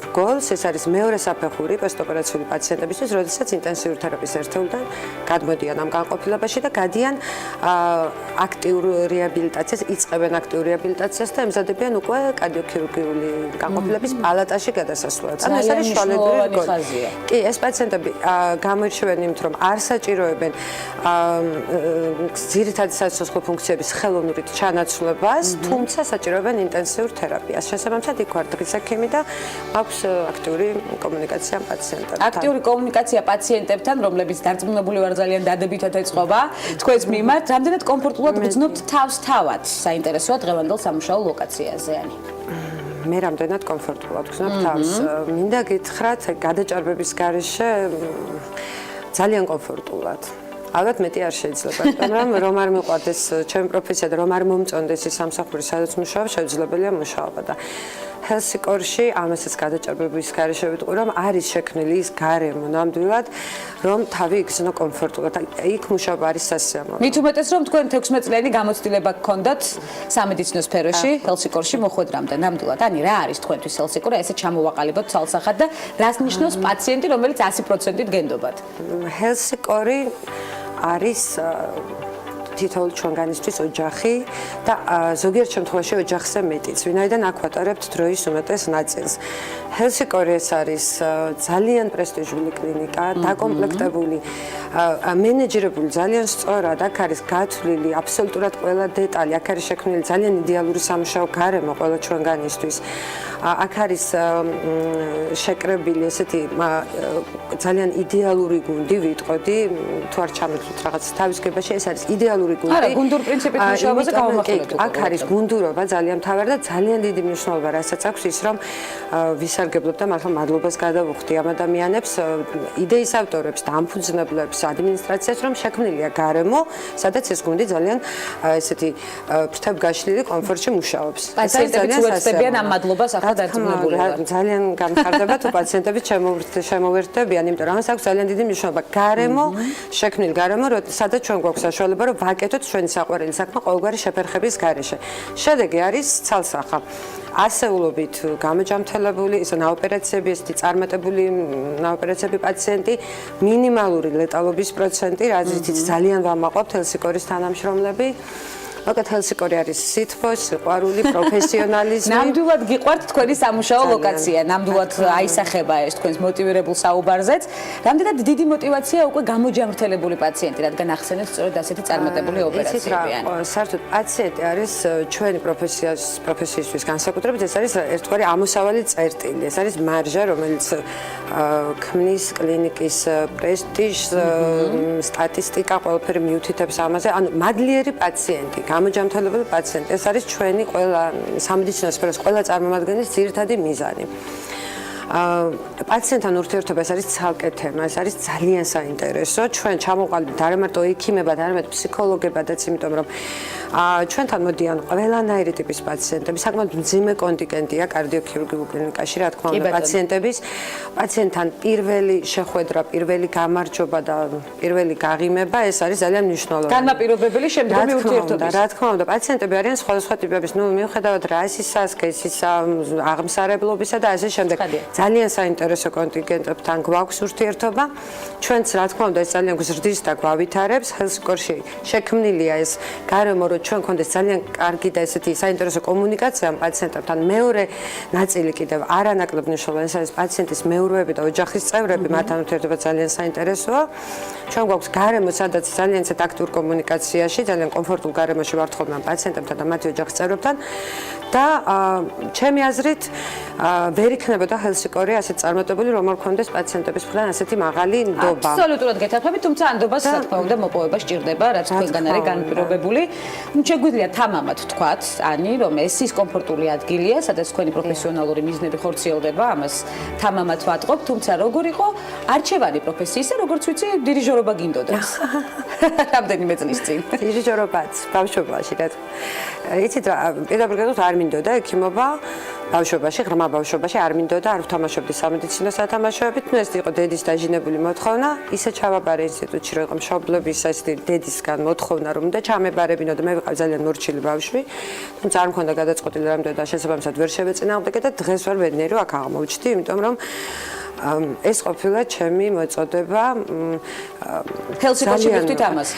S6: რგოლს. ეს არის მეორე საფეხური პოსტოპერაციული პაციენტებისთვის, როდესაც ინტენსიური თერაპიის ერთეულიდან გადმოდიან ამ განყოფილებაში და გადიან აქტიურ რეაბილიტაციას, იწყებენ აქტიურ რეაბილიტაციას და ემზადებიან უკვე კარდიოქირურგიული განყოფილების პალატაში გადასასვლელად. ანუ ეს არის შუალედური რგოლი. კი, ეს პაციენტები გამოირჩევიან იმით, რომ არ საჭიროებენ ძირითადი საცოცხლო ფუნქციების ხელოვნურით ჩანაცვლებას, თუმცა საჭიროებენ ინტენსიურ თერაპიას. შესაბამისად, იქ ვარ დღის ექიმი და აქვს აქტიური კომუნიკაცია პაციენტებთან.
S2: აქტიური კომუნიკაცია პაციენტებთან, რომლებიც დარწმუნებული ვარ ძალიან დადებითად ეწყობა თქვენს მიმართ, რამდენად კომფორტულად გრძნობთ თავს თავად. საინტერესოა დღევანდელ სამუშაო ლოკაციაზე, ანი.
S6: მე რამდენად კომფორტულად გრძნობ თავს. მინდა გითხრათ, გადაჭარბების გარეშე ძალიან კომფორტულად. ალბათ მეტი არ შეიძლება, მაგრამ რომ არ მიყვარდეს ჩემი პროფესია და რომ არ მომწონდეს ის სამსახური, სადაც მუშაობ, შეუძლებელია მუშაობა და ჰელსინკორში ამასაც გადაჭარბების გარეშე ვიტყვი, რომ არის შექმნილი ის გარემო ნამდვილად, რომ თავი იგრძნო კომფორტულად. იქ მუშაობა არის სასიამოვნო.
S2: მით უმეტეს რომ თქვენ 16 წლიანი გამოცდილება გქონდათ სამედიცინო სფეროში, ჰელსინკორში მოხვედრამდე. ნამდვილად, ანი რა არის თქვენთვის ჰელსინკორი? ესე ჩამოვაყალიბოთ ცალსახად და რას ნიშნავს პაციენტი, რომელიც 100%-ით გენდობათ?
S6: ჰელსინკორი არის თითოეულ ჩვენგანისთვის ოჯახი და ზოგიერთ შემთხვევაში ოჯახზე მეტიც, ვინაიდან აქ ვატარებთ დროის უმეტეს ნაწილს. ჰელსინკორი ეს არის ძალიან პრესტიჟული კლინიკა, დაკომპლექტებული, მენეჯერებული ძალიან სწორად, აქ არის გათვლილი აბსოლუტურად ყველა დეტალი, აქ არის შექმნილი ძალიან იდეალური სამუშაო გარემო ყველა ჩვენგანისთვის. აქ არის შეკრებილი ესეთი ძალიან იდეალური გუნდი, ვიტყოდი, თუ არ ჩამოთვლით რაღაც თავისკებაში, ეს არის იდეალური გუნდი.
S2: არა, გუნდურ პრინციპით მუშაობაზე გავამახვილებთ.
S6: აქ არის გუნდურობა ძალიან მთავარი და ძალიან დიდი მნიშვნელობა, რასაც აქვს ის, რომ ვისარგებლობ და მართლა მადლობას გადავუხდი ამ ადამიანებს, იდეის ავტორებს, დამფუძნებლებს, ადმინისტრაციას, რომ შექმნილია გარემო, სადაც ეს გუნდი ძალიან ესეთი ფრთებგაშლილი კომფორტში მუშაობს.
S2: პაციენტებიც უერთდებიან ამ მადლობას ახლა დარწმუნებული ვარ.
S6: ძალიან გამხარდება თუ პაციენტები შემოვერთდებიან, იმიტომ რომ ამას აქვს ძალიან დიდი მნიშვნელობა. გარემო, შექმნილი გარემო, სადაც ჩვენ გვაქვს საშუალება, რომ ვაკეთოთ ჩვენი საყვარელი საქმე ყოველგვარი შეფერხების გარეშე. შედეგი არის ცალსახა. ასეულობით გამოჯამთელებული, ისე ნაოპერაციები, ესეთი წარმატებული ნაოპერაციები პაციენტი, მინიმალური ლეტალობის პროცენტი, რაზეც ძალიან ვამაყობთ ჰელსინკორის თანამშრომლები. მოკეთ ჰელსინკორი არის სითბო, სიყვარული, პროფესიონალიზმი.
S2: ნამდვილად გიყვართ თქვენი სამუშაო ლოკაცია, ნამდვილად აისახება ეს თქვენს მოტივირებულ საუბარზეც. რამდენად დიდი мотиваცია უკვე გამოჯამრთელებული პაციენტი, რადგან ახსენეთ სწორედ ასეთი წარმატებული ოპერაციები.
S6: საერთოდ პაციენტი არის ჩვენი პროფესიისთვის განსაკუთრებით, ეს არის ერთგვარი ამოსავალი წერტილი, ეს არის მარჟა, რომელიც ქმნის კლინიკის პრესტიჟს, სტატისტიკა, ყველაფერი მიუთითებს ამაზე, ანუ მადლიერი პაციენტი. გამოჯამთელებული პაციენტი. ეს არის ჩვენი ყველა სამედიცინო სფეროს ყველა წარმომადგენლის ძირითადი მიზანი. პაციენტთან ურთიერთობა ეს არის ცალკე თემა, ეს არის ძალიან საინტერესო. ჩვენ ჩამოვყალიბდით არა მარტო ექიმებად, არამედ ფსიქოლოგებადაც, იმიტომ რომ ჩვენთან მოდიან ყველანაირი ტიპის პაციენტები, საკმაოდ მძიმე კონტინგენტია კარდიოქირურგიულ კლინიკაში, რა თქმა უნდა, პაციენტთან პირველი შეხვედრა, პირველი გამარჯობა და პირველი გაღიმება, ეს არის ძალიან მნიშვნელოვანი.
S2: განმაპირობებელი შემდგომი ურთიერთობის.
S6: რა თქმა უნდა, პაციენტები არიან სხვადასხვა ტიპების, მიუხედავად რასისა, სქესისა, აღმსარებლობისა და ასე შემდეგ. ძალიან საინტერესო კონტინგენტებთან გვაქვს ურთიერთობა. ჩვენც რა თქმა უნდა, ეს ძალიან გვზრდის და გვავითარებს. ჰელსინკოში შექმნილია ეს გარემო, რომ ჩვენ გქონდეს ძალიან კარგი და ესეთი საინტერესო კომუნიკაცია პაციენტებთან. მეორე ნაწილი კიდევ არანაკლებ მნიშვნელოვანი, ეს არის პაციენტის მეურვეები და ოჯახის წევრები, მათთან ურთიერთობა ძალიან საინტერესოა. ჩვენ გვაქვს გარემო, სადაც ძალიან ისეთ აქტიურ კომუნიკაციაში, ძალიან კომფორტულ გარემოში ვართ ხოლმე პაციენტებთან და მათი ოჯახის წევრებთან და ჩემი აზრით ვერ იქნებოდა ჰელსინკორი ასეთ წარმატებული, რომ არ გქონდეს პაციენტების მხრიდან ასეთი მაღალი ნდობა.
S2: აბსოლუტურად გეთანხმებით, თუმცა ანდობას რა თქმა უნდა მოპოვება სჭირდება, რაც თქვენგან არის განპირობებული. შეგვიძლია თამამად ვთქვათ, ანი, რომ ეს ის კომფორტული ადგილია, სადაც თქვენი პროფესიონალური მიზნები ხორციელდება, ამას თამამად ვატყობ, თუმცა როგორ იყო არჩევანი პროფესიისა, როგორც ვიცი, დირიჟორობა გინდოდას. რამდენიმე წლის წინ.
S6: დირიჟორობაც ბავშვობაში რა თქმა უნდა. იცით რა, პედაგოგიკად არ მინდოდა ექიმობა. ბავშვობაში, ღრმა ბავშვობაში არ მინდოდა, არ ვთამაშობდი სამედიცინო სათამაშოებით, ეს იყო დედის დაჟინებული მოთხოვნა, ისე ჩავაბარე ინსტიტუტში, რომ იყო მშობლების ესეთი დედისგან მოთხოვნა, რომ და ჩამებარებინო და მე ვიყავ ძალიან მორჩილი ბავშვი, თუმცა არ მქონდა გადაწყვეტილი რამე და შესაბამისად ვერ შევეწინააღმდეგე და დღეს ვარ ბედნიერი, რომ აქ აღმოჩნდი, იმიტომ რომ ეს ყოფილა ჩემი მოწოდება
S2: ჰელსინკოში მივხვდით ამას.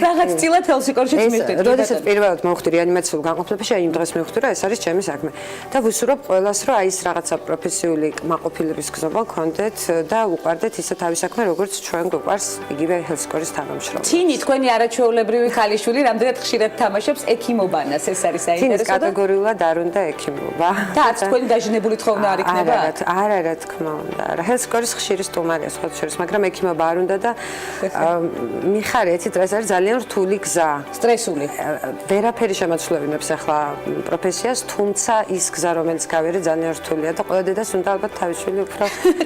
S2: რაღაც წილად ჰელსინკოში მივხვდით.
S6: როდესაც პირველად მოვხვდი რეანიმაციულ განყოფილებაში, იმ დღეს მივხვდი, რომ ეს არის ჩემი საქმე. და ვუსურვებ ყველას, რომ აი ეს რაღაცა პროფესიული კმაყოფილების გზობა გქონდეთ და უყვარდეთ ისე თავის საქმე, როგორც ჩვენ გვყვარს იგივე ჰელსინკორის თანამშრომლობა.
S2: თინი თქვენი არაჩვეულებრივი ქალიშვილი რამდენად ხშირად თამაშობს ექიმობანას, ეს არის საინტერესო.
S6: თინის კატეგორიულად არ უნდა ექიმობა.
S2: და არც თქვენი დაჟინებული თხოვნა არ იქნება?
S6: არა, რა თქმა უნდა. ჰელსინკორის ხშირი სტუმარია სხვა შორის, მაგრამ ექიმობა არ უნდა და მიხარ ეცით, ეს არის ძალიან რთული გზა.
S2: სტრესული.
S6: ვერაფერი შემოცვლებინებს ახლა პროფესიას, თუმცა ის გზა, რომელიც გავიარე, ძალიან რთულია და ყველა დედას უნდა ალბათ თავის შვილი უფრო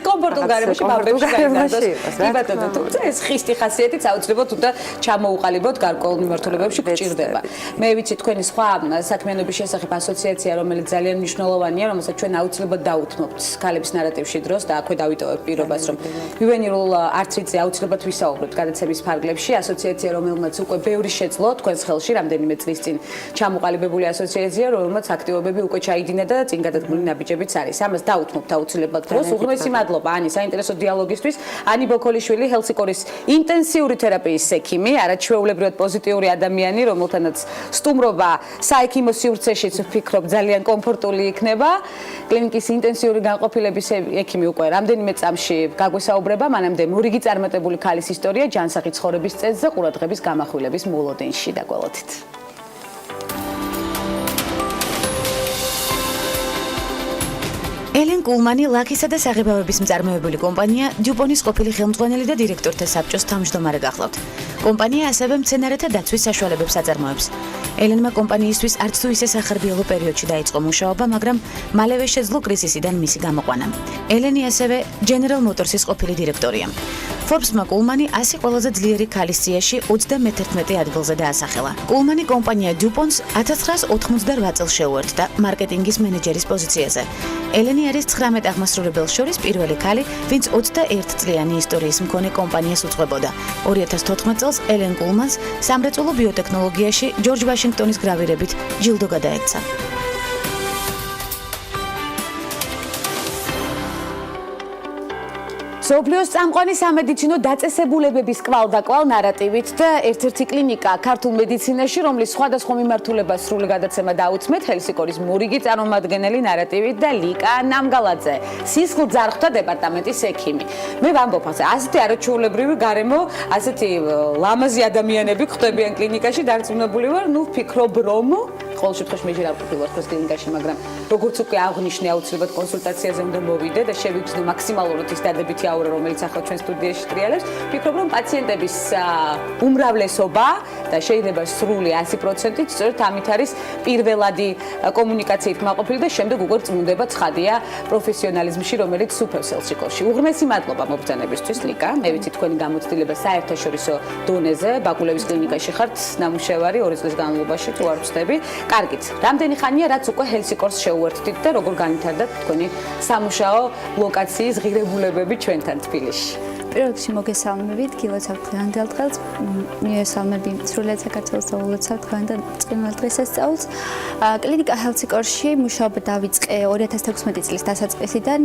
S2: კომფორტულ გარემოში ბავშვი გაიზარდოს. კი ბატონო, თუმცა ეს ხისტი ხასიათით აუცილებლად უნდა ჩამოუყალიბოთ გარკვეულ მიმართულებებში გჭირდება. მე ვიცი თქვენი სხვა საქმიანობის შესახებ ასოციაცია, რომელიც ძალიან მნიშვნელოვანია, რომელსაც ჩვენ აუცილებლად დაუთმობთ ქალების ნარატივში დროს და აქვე დავიტოვებ პირობას, რომ იუვენილურ არტრიტზე აუცილებლად ვისაუბრებთ გადაცემის ფარგლებში, ასოციაცია, რომელმაც უკვე ბევრი შეძლო თქვენს ხელში, რამდენიმე წლის წინ ჩამოყალიბებული ასოციაცია, რომელმაც აქტივობები უკვე ჩაიდინა და წინ გადადგმული ნაბიჯებიც არის. ამას დაუთმობთ აუცილებლად დროს. უღრმესი მადლობა ანი საინტერესო დიალოგისთვის. ანი ბოქოლიშვილი, ჰელსინკორის ინტენსიური თერაპიის ექიმი, არაჩვეულებრივად პოზიტიური ადამიანი, რომელთანაც სტუმრობა საექიმო სივრცეშიც ვფიქრობ ძალიან კომფორტული იქნება. კლინიკის ინტენსიური განყოფილების ექიმი უკვე რამდენიმე წამში გაგვესაუბრება, მანამდე მორიგი წარმატებული ქალის ისტორია ჯანსაღი ცხოვრების წესზე ყურადღების გამახვილების მოლოდინში დაგველოდით.
S3: ელენ კულმანი ლაქისა და საღებავების მწარმოებელი კომპანია დიუპონის ყოფილი ხელმძღვანელი და დირექტორთა საბჭოს თავმჯდომარე გახლავთ. კომპანია ასევე მცენარეთა დაცვის საშუალებებს აწარმოებს. ელენმა კომპანიისთვის არც თუ ისე სახარბიელო პერიოდში დაიწყო მუშაობა, მაგრამ მალევე შეძლო კრიზისიდან მისი გამოყვანა. ელენი ასევე General Motors-ის ყოფილი დირექტორია. Forbes-მა კულმანი 100 ყველაზე ძლიერი ქალის სიაში 31 ადგილზე დაასახელა. კულმანი კომპანია DuPont-ს 1998 წელს შეუერთდა მარკეტინგის მენეჯერის პოზიციაზე. ელენი არის 19 აღმასრულებელს შორის პირველი ქალი, ვინც 21 წლიანი ისტორიის მქონე კომპანიას უძღვებოდა. 2014 წელს ელენ კულმანს სამრეწველო ბიოტექნოლოგიაში ჯორჯ ვაშინგტონის გრავირებით ჯილდო გადაეცა.
S2: მსოფლიოს წამყვანი სამედიცინო დაწესებულებების კვალდაკვალ ნარატივით და ერთ-ერთი კლინიკა ქართულ მედიცინაში, რომლის სხვადასხვა მიმართულებას სრული გადაცემა დაუცმეთ, ჰელსინკორის მორიგი წარმომადგენელი ნარატივით და ლიკა ნამგალაძე, სისხლძარღვთა დეპარტამენტის ექიმი. მე ვამბობ ასე, ასეთი არაჩვეულებრივი გარემო, ასეთი ლამაზი ადამიანები ხვდებიან კლინიკაში, დარწმუნებული ვარ, ვფიქრობ, რომ ყოველ შემთხვევაში მე ჯერ არ ყოფილვარ თქვენს კლინიკაში, მაგრამ როგორც უკვე აღნიშნე, აუცილებლად კონსულტაციაზე უნდა მოვიდე და შევიგრძნო მაქსიმალურად ის დადებითი აურა, რომელიც ახლა ჩვენ სტუდიაში ტრიალებს. ვფიქრობ, რომ პაციენტების უმრავლესობა და შეიძლება სრული 100%-ით სწორედ ამით არის პირველადი კომუნიკაციით კმაყოფილი და შემდეგ უკვე წმუნდება ცხადია პროფესიონალიზმში, რომელიც სუფევს ელსიკორში. უღრმესი მადლობა მობრძანებისთვის, ლიკა. მე ვიცი თქვენი გამოცდილება საერთაშორისო დონეზე, ბაკულევის კლინიკაში ხართ ნამუშევარი 2 წლის განმავლობაში, თუ არ ვცდები. კარგით. რამდენი ხანია რაც უკვე ჰელსიკორს შეუერთდით და როგორ განვითარდა თქვენი სამუშაო ლოკაციის ღირებულებები ჩვენთან თბილისში?
S7: პირველ რიგში მოგესალმებით, გილოცავთ დღევანდელ დღეს, მიესალმები სრულად საქართველოს და ულოცავთ დღევანდელ წვიმვალ დღესასწაულს. კლინიკა ჰელსიკორში მუშაობა დავიწყე 2016 წლის დასაწყისიდან.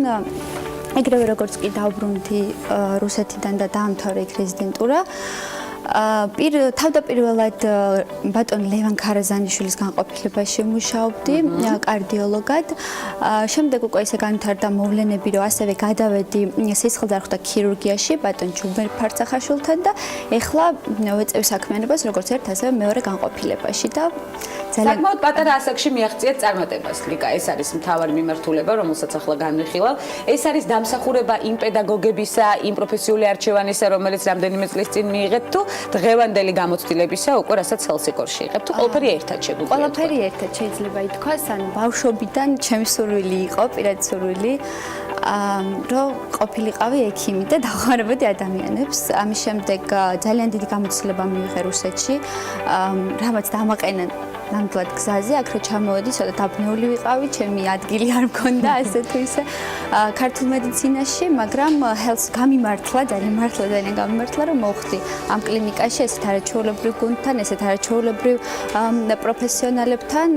S7: ეგრევე როგორც კი დავბრუნდი რუსეთიდან და დაამთავრე იქ რეზიდენტურა. თავდაპირველად ბატონ ლევან ქარაზანიშვილის განყოფილებაში მუშაობდი კარდიოლოგად. შემდეგ უკვე ისე განვითარდა მოვლენები, რომ ასევე გადავედი სისხლძარღვთა ქირურგიაში ბატონ ჯუმბერ ფარცახაშვილთან და ეხლა ვეწევ საქმიანობას როგორც ერთ ასევე მეორე განყოფილებაში და
S2: საკმაოდ პატარა ასაკში მიაღწიეთ წარმატებას, ლიკა, ეს არის მთავარი მიმართულება, რომელსაც ახლა განვიხილავ. ეს არის დამსახურება იმ პედაგოგებისა, იმ პროფესიული არჩევანისა, რომელიც რამდენიმე წლის წინ მიიღეთ თუ დღევანდელი გამოცდილებისა, უკვე რასაც ჰელსიკორში იღებთ, თუ ყველაფერი ერთად შეგვიძლია?
S7: ყველაფერი ერთად შეიძლება ითქვას, ანუ ბავშვობიდან ჩემი სურვილი იყო, პირადი სურვილი, რომ ყოფილიყავი ექიმი და დავხმარებოდი ადამიანებს. ამის შემდეგ ძალიან დიდი გამოცდილება მივიღე რუსეთში, რამაც დამაყენა ნამდვილად გზაზე, აქ რო ჩამოვედი, ცოტა დაბნეული ვიყავი, ჩემი ადგილი არ მქონდა ასე თუ ისე ქართულ მედიცინაში, მაგრამ ჰელს გამიმართლა, ძალიან გამიმართლა, რომ მოვხდი ამ კლინიკაში ესეთ არაჩვეულებრივ გუნდთან, ესეთ არაჩვეულებრივ პროფესიონალებთან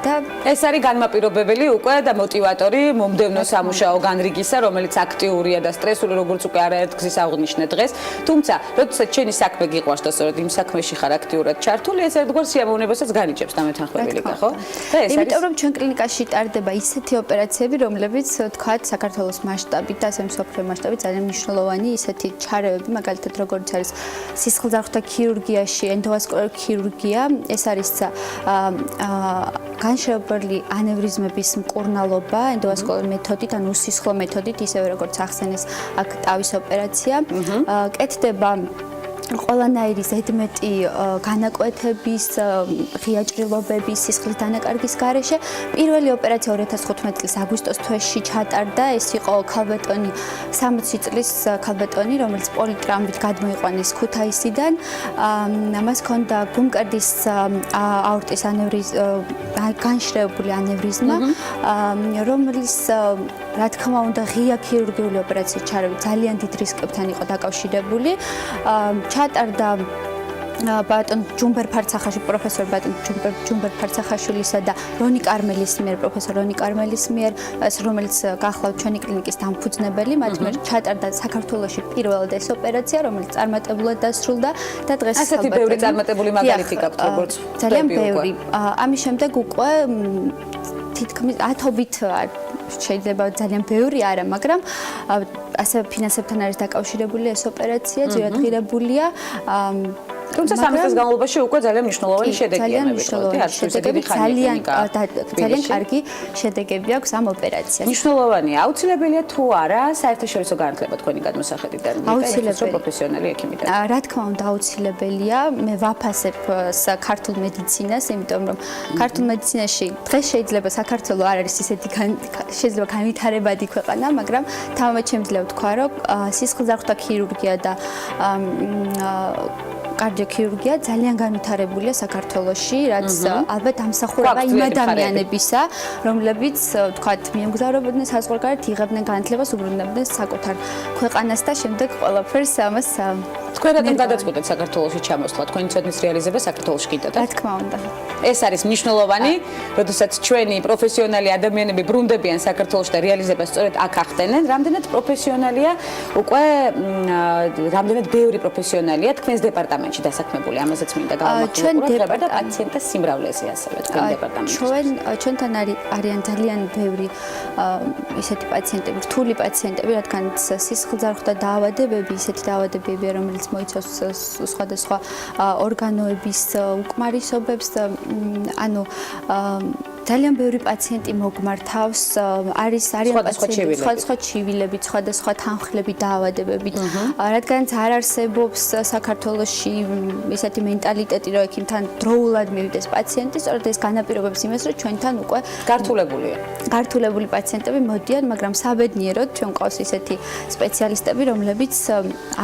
S7: და
S2: ეს არის განმაპირობებელი უკვე და მოტივატორი მომდევნო სამუშაო განრიგისა, რომელიც აქტიურია და სტრესული, როგორც უკვე არაერთ გზის აღნიშნე დღეს. თუმცა, როდესაც ჩვენი საქმე გიყვარს და სწორედ იმ საქმეში ხარ აქტიურად ჩართული, ეს ერთგვარ სიამოვნებასაც განიჭებს დამეთანხმებელი ლიკა, ხო? და ეს არის
S7: იმიტომ რომ ჩვენ კლინიკაში ტარდება ისეთი ოპერაციები, რომლებიც თქვათ საქართველოს მასშტაბით და ასე მსოფლიო მასშტაბით ძალიან მნიშვნელოვანი ისეთი ჩარევები, მაგალითად როგორც არის სისხლძარღვთა ქირურგიაში, ენდოვასკულარი ქირურგია, ეს არის განშრომლებული ანევრიზმების მკურნალობა ენდოვასკულარი მეთოდით, ანუ უსისხლო მეთოდით, ისევე როგორც ახსენეს აქ ტავის ოპერაცია. კეთდება ყველანაირი ზედმეტი განაკვეთების, ღია ჭრილობების, სისხლის დანაკარგის გარეშე. პირველი ოპერაცია 2015 წლის აგვისტოს თვეში ჩატარდა. ეს იყო ქალბატონი 60 წლის ქალბატონი, რომელიც პოლიტრაუმით გადმოიყვანეს ქუთაისიდან. მას ჰქონდა გუმკრდის აორტის განშრევებული ანევრიზმა, რომლის რა თქმა უნდა ღია ქირურგიული ოპერაციის ჩარევით ძალიან დიდ რისკებთან იყო დაკავშირებული. ჩატარდა ბატონ ჯუმბერ ფარცახაშვილი, პროფესორ ბატონ ჯუმბერ ფარცახაშვილისა და რონი კარმელის მიერ, პროფესორ რონი კარმელის მიერ, რომელიც გახლავთ ჩვენი კლინიკის დამფუძნებელი, მათ მიერ ჩატარდა საქართველოში პირველად ეს ოპერაცია, რომელიც წარმატებულად დასრულდა და დღეს
S2: ასეთი ბევრი წარმატებული მაგალითი გაქვთ, როგორც
S7: ძალიან ბევრი. ამის შემდეგ უკვე თითქმის 10-ობით შეიძლება ძალიან ბევრი არა, მაგრამ ასე ფინანსებთან არის დაკავშირებული ეს ოპერაცია, ძირადღირებულია.
S2: თუმცა 3 წლის განმავლობაში უკვე ძალიან მნიშვნელოვანი შედეგია
S7: ძალიან კარგი შედეგები აქვს ამ ოპერაციას.
S2: მნიშვნელოვანია, აუცილებელია თუ არა საერთაშორისო განათლება თქვენი გადმოსახედიდან, პროფესიონალი ექიმიდან?
S7: რა თქმა უნდა, აუცილებელია. მე ვაფასებ ქართულ მედიცინას, იმიტომ რომ ქართულ მედიცინაში დღეს შეიძლება საქართველო არ არის ისეთი შეიძლება განვითარებადი ქვეყანა, მაგრამ თამამად შემიძლია ვთქვა, რომ სისხლძარღვთა ქირურგია და კარდიოქირურგია ძალიან განვითარებულია საქართველოში, რაც ალბათ დამსახურება იმ ადამიანებისა, რომლებიც, თქვათ, მიემგზავრებოდნენ საზღვარგარეთ, იღებდნენ განათლებას, უბრუნდებდნენ საკუთარ ქვეყანას და შემდეგ ყველაფერს ამას
S2: თქვენ რატომ გადაწყვეტეთ საქართველოში ჩამოსვლა? თქვენი ცოდნის რეალიზება საქართველოში კიდევ?
S7: რა თქმა უნდა.
S2: ეს არის მნიშვნელოვანი, როდესაც ჩვენი პროფესიონალი ადამიანები ბრუნდებიან საქართველოში და რეალიზებას სწორედ აქ ახდენენ. რამდენად პროფესიონალია უკვე რამდენად ბევრი პროფესიონალია თქვენს დეპარტამენტში დასაქმებული, ამაზეც მინდა გავამახვილო და პაციენტთა სიმრავლეზე ასევე თქვენ დეპარტამენტში.
S7: ჩვენთან არიან ძალიან ბევრი ისეთი პაციენტები, რთული პაციენტები, რადგან სისხლძარღვთა დაავადებები, ისეთი დაავადებებია, რომელიც რომელიც მოიცავს სხვადასხვა ორგანოების უკმარისობებს, ანუ ძალიან ბევრი პაციენტი მოგმართავს, არიან პაციენტები სხვადასხვა ჩივილებით, სხვადასხვა თანხლებით, დაავადებებით, რადგანაც არ არსებობს საქართველოში ესეთი მენტალიტეტი, რომ ექიმთან დროულად მივიდეს პაციენტი, სწორედ ეს განაპირობებს იმას, რომ ჩვენთან უკვე გართულებული პაციენტები მოდიან, მაგრამ საბედნიეროდ ჩვენ ყავს ისეთი სპეციალისტები, რომლებიც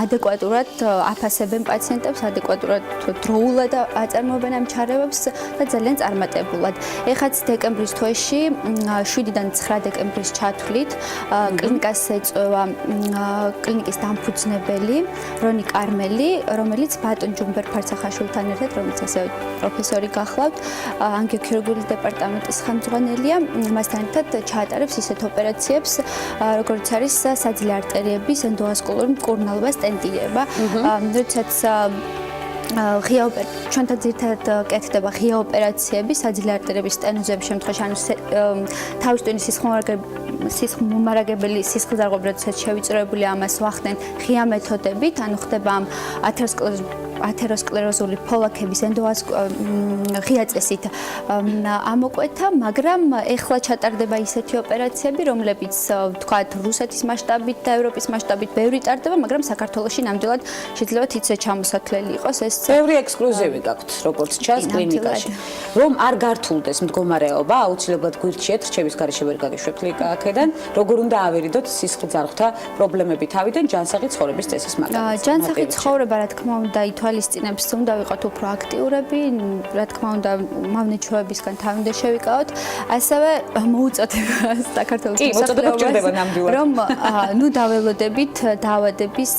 S7: ადეკვატურად აფასებენ პაციენტებს, ადეკვატურად დროულად აწარმოებენ ამ ჩარევებს და ძალიან წარმატებულად. ეხაც დეკემბრის თვეში 7-დან 9 დეკემბრის ჩათვლით კლინიკას ეწევა კლინიკის დამფუძნებელი რონი კარმელი, რომელიც ბატონ ჯუმბერ ფარცახაშვილთან ერთად, რომელიც ასევე პროფესორი გახლავთ, ანგიოქირურგიული დეპარტამენტის ხელმძღვანელია, მასთან ერთად ჩაატარებს ისეთ ოპერაციებს, როგორც არის საძილე არტერიების ენდოვასკულური მკურნალობა, სტენტირება, როდესაც ჩვენთან ძირითადად კეთდება ღია ოპერაციები, საძილე არტერიების სტენოზების შემთხვევაში, ანუ თავის ტვინის სისხლმომარაგებელი სისხლძარღვები, როდესაც შევიწროებული ამას ვახდენ ღია მეთოდებით, ანუ ხდება ამ ათეროსკლეროზული ფოლაქების ღია წესით ამოკვეთა, მაგრამ ეხლა ჩატარდება ისეთი ოპერაციები, რომლებიც თქვათ რუსეთის მასშტაბით და ევროპის მასშტაბით ბევრი ტარდება, მაგრამ საქართველოში ნამდვილად შეიძლება თითქოს ჩამოსათვლელი იყოს ეს.
S2: ბევრი ექსკლუზივი გაქვთ, როგორც ჩანს კლინიკაში. რომ არ გართულდეს მდგომარეობა, აუცილებლად გვირჩიეთ, რჩევის გარეშე ვერ გაგიშვებთ აქედან, როგორ უნდა ავერიდოთ სისხლძარღვთა პრობლემები თავიდან ჯანსაღი ცხოვრების წესის მაგალითად.
S7: ჯანსაღი ცხოვრება, რა თქმა უნდა, ითვალისწინებს, უნდა ვიყოთ უფრო აქტიურები, რა თქმა უნდა, მავნეჩვევებისგან თავი უნდა შევიკავოთ, ასევე მოუწოდება საქართველოს მოსახლეობას, რომ ნუ დაველოდებით დაავადების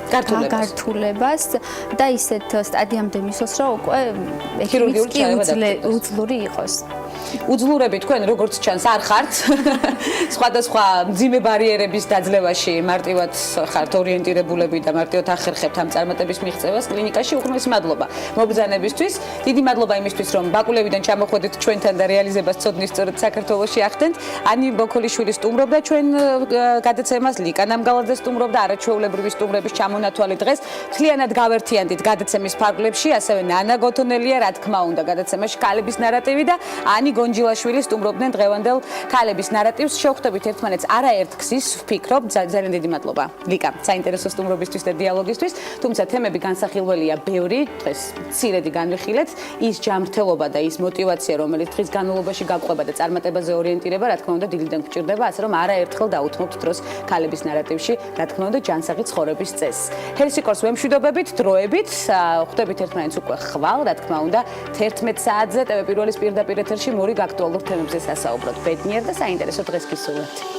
S7: გართულებას და ისეთ სტადიამდე მისვას, რომ უკვე უძლური იყოს.
S2: უძლურები თქვენ როგორც ჩანს არ ხართ სხვადასხვა მძიმე ბარიერების დაძლევაში მარტივად ხართ ორიენტირებულები და მარტივად ახერხებთ ამ წარმატების მიღწევას კლინიკაში. უღრმესი მადლობა მობრძანებისთვის, დიდი მადლობა იმისთვის, რომ ბაკულევიდან ჩამოხვედით ჩვენთან და რეალიზებას ცოდნის სწორედ საქართველოში ახდენთ. ანი ბოქოლიშვილი სტუმრობდა ჩვენ გადაცემას, ლიკა ნამგალაძე სტუმრობდა არაჩვეულებრივი სტუმრების ჩამონათვალი დღეს. მთლიანად გავერთიანდით გადაცემის ფარგლებში, ასევე ნანა გოთონელია, რა თქმა უნდა, გადაცემაში ქალების ნარატივი და ანი გონჯილაშვილი სტუმრობდნენ დღევანდელ ქალების ნარატივს. შევხვდებით ერთმანეთს არაერთ გზის, ვფიქრობ, ძალიან დიდი მადლობა ლიკა საინტერესო სტუმრობისთვის და დიალოგისთვის. თუმცა თემები განსახილველია ბევრი, დღეს მცირედი განვიხილეთ. ის ჯანმრთელობა და ის мотиваცია, რომელიც დღის განმავლობაში გაყვება და წარმატებაზე ორიენტირება, რა თქმა უნდა, დილიდან გვჭირდება, ასე რომ არაერთხელ დაუთმობთ დროს ქალების ნარატივში, რა თქმა უნდა, ჯანსაღი ცხოვრების წესს. ჰელსიკორს ვემშვიდობებით, დროებით, ხვდებით ერთმანეთს უკვე ხვალ, რა თქმა უნდა, 11 საათზე ტელე პირველის პირდაპირ ეთერში მორიგ აქტუალურ თემებზე სასაუბროთ. ბედნიერ და საინტერესო დღეს გისურვებთ.